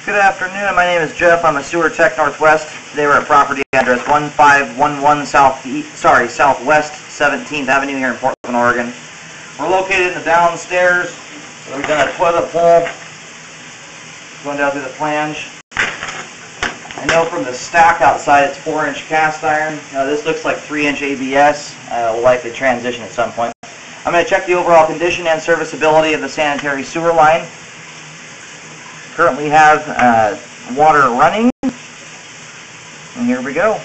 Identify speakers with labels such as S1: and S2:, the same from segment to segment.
S1: Good afternoon. My name is Jeff. I'm a sewer tech Northwest. Today we're at property address 1511 Southwest 17th Avenue here in Portland, Oregon. We're located in the downstairs. So we've done a toilet bowl going down through the flange. I know from the stack outside it's 4-inch cast iron. This looks like 3-inch ABS. We'll likely transition at some point. I'm going to check the overall condition and serviceability of the sanitary sewer line. Currently have water running, and here we go.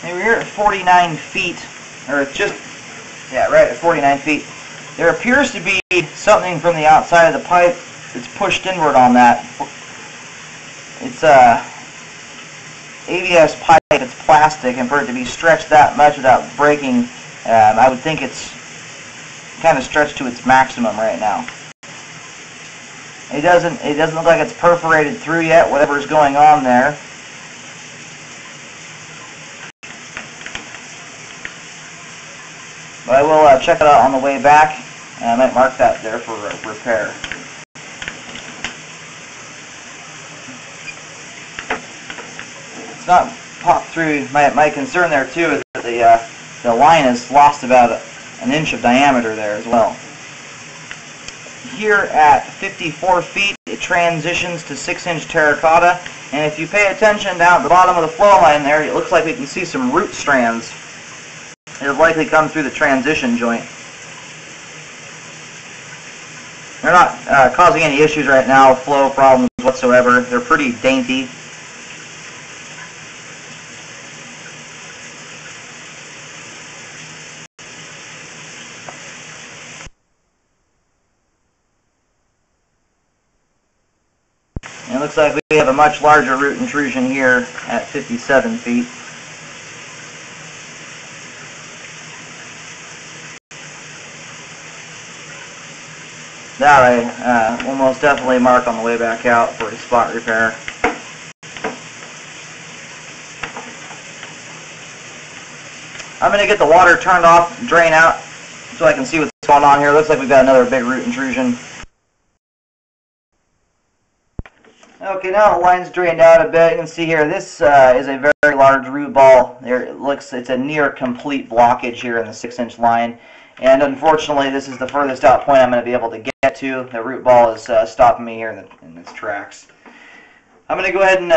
S1: We're here at 49 feet, or it's just, right at 49 feet. There appears to be something from the outside of the pipe that's pushed inward on that. It's a ABS pipe, it's plastic, and for it to be stretched that much without breaking, I would think it's kind of stretched to its maximum right now. It doesn't look like it's perforated through yet, whatever's going on there. But I will check it out on the way back, and I might mark that there for repair. It's not popped through. My concern there too is that the line has lost about an inch of diameter there as well. Here at 54 feet, it transitions to 6-inch terracotta, and if you pay attention down at the bottom of the flow line there, it looks like we can see some root strands. It'll likely come through the transition joint. They're not causing any issues right now, flow problems whatsoever. They're pretty dainty. And it looks like we have a much larger root intrusion here at 57 feet. That I will most definitely mark on the way back out for a spot repair. I'm going to get the water turned off, drain out, so I can see what's going on here. Looks like we've got another big root intrusion. Okay, now the line's drained out a bit. You can see here, this is a very large root ball. It's a near complete blockage here in the 6-inch line. And unfortunately, this is the furthest out point I'm going to be able to get to. The root ball is stopping me here in its tracks. I'm going to go ahead and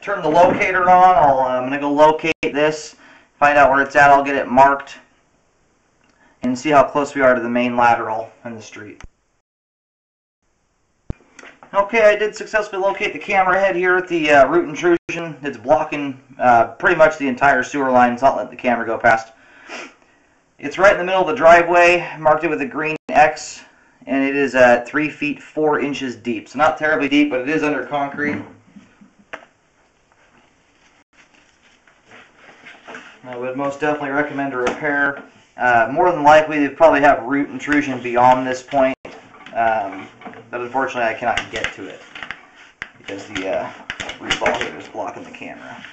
S1: turn the locator on. I'm going to go locate this, find out where it's at. I'll get it marked and see how close we are to the main lateral in the street. Okay, I did successfully locate the camera head here at the root intrusion. It's blocking pretty much the entire sewer line. It's not letting the camera go past. It's right in the middle of the driveway, marked it with a green X, and it is at 3 feet 4 inches deep. So not terribly deep, but it is under concrete. I would most definitely recommend a repair. More than likely, they probably have root intrusion beyond this point, but unfortunately I cannot get to it because the root ball here is blocking the camera.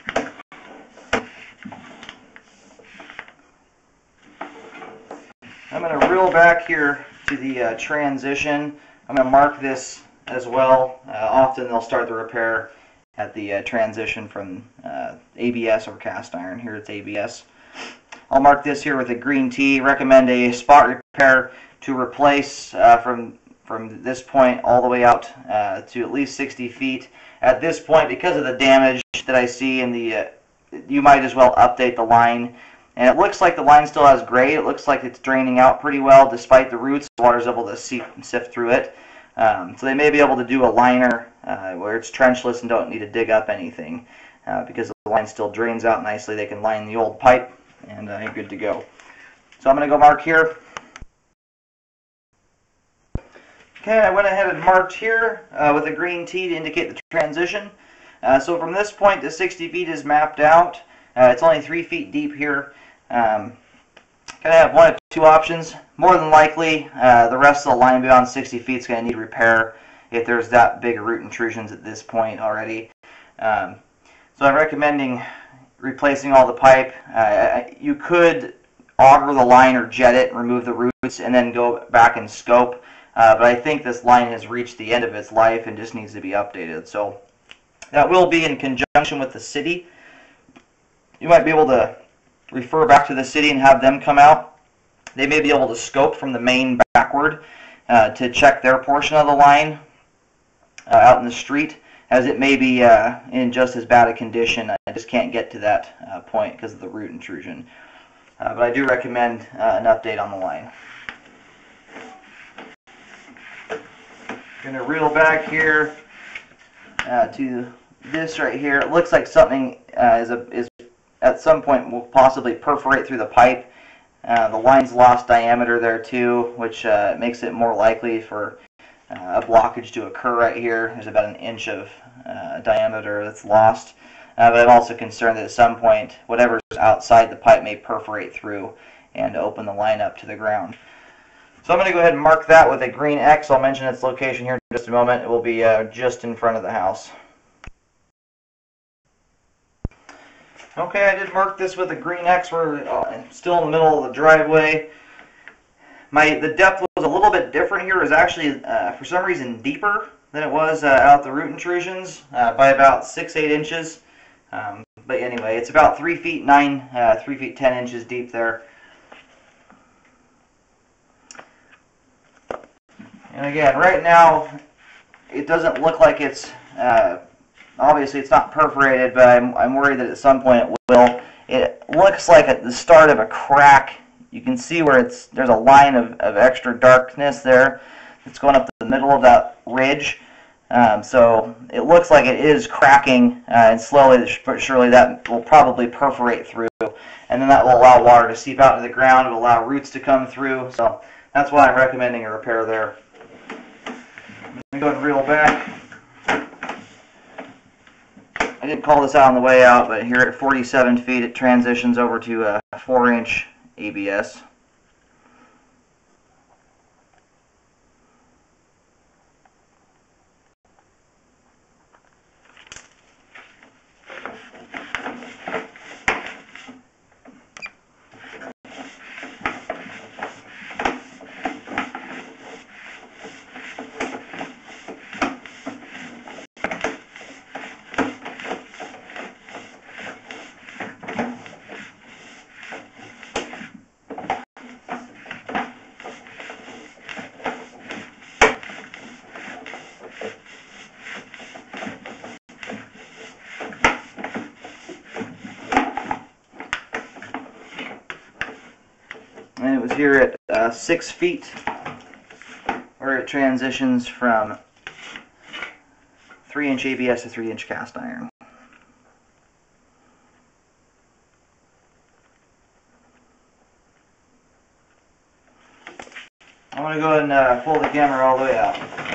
S1: I'm going to reel back here to the transition. I'm going to mark this as well. Often they'll start the repair at the transition from ABS or cast iron. Here it's ABS. I'll mark this here with a green T. Recommend a spot repair to replace from this point all the way out to at least 60 feet. At this point, because of the damage that I see in the, you might as well update the line. And it looks like the line still has grade. It looks like it's draining out pretty well despite the roots. The water's able to sift through it. So they may be able to do a liner where it's trenchless and don't need to dig up anything. Because the line still drains out nicely, they can line the old pipe and you're good to go. So I'm going to go mark here. Okay, I went ahead and marked here with a green T to indicate the transition. So from this point to 60 feet is mapped out. It's only 3 feet deep here. Kind of have one of two options. More than likely, the rest of the line beyond 60 feet is going to need repair if there's that big root intrusions at this point already. So I'm recommending replacing all the pipe. You could auger the line or jet it and remove the roots and then go back and scope. But I think this line has reached the end of its life and just needs to be updated. So that will be in conjunction with the city. You might be able to refer back to the city and have them come out. They may be able to scope from the main backward to check their portion of the line out in the street, as it may be in just as bad a condition. I just can't get to that point because of the root intrusion. But I do recommend an update on the line. I'm going to reel back here to this right here. It looks like something is at some point will possibly perforate through the pipe. The line's lost diameter there too, which makes it more likely for a blockage to occur right here. There's about an inch of diameter that's lost. But I'm also concerned that at some point, whatever's outside the pipe may perforate through and open the line up to the ground. So I'm going to go ahead and mark that with a green X. I'll mention its location here in just a moment. It will be just in front of the house. Okay, I did mark this with a green X. We're still in the middle of the driveway. The depth was a little bit different here. It was actually, for some reason, deeper than it was out the root intrusions by about 6-8 inches. But anyway, it's about 3 feet 9, 3 feet 10 inches deep there. And again, right now, it doesn't look like it's, obviously it's not perforated, but I'm worried that at some point it will. It looks like at the start of a crack. You can see where there's a line of extra darkness there. It's going up the middle of that ridge. So it looks like it is cracking, and slowly but surely that will probably perforate through. And then that will allow water to seep out into the ground. It will allow roots to come through. So that's why I'm recommending a repair there. I'm going to go ahead and reel back. I didn't call this out on the way out, but here at 47 feet it transitions over to a 4-inch ABS. And it was here at 6 feet where it transitions from 3-inch ABS to 3-inch cast iron. I'm going to go ahead and pull the camera all the way out.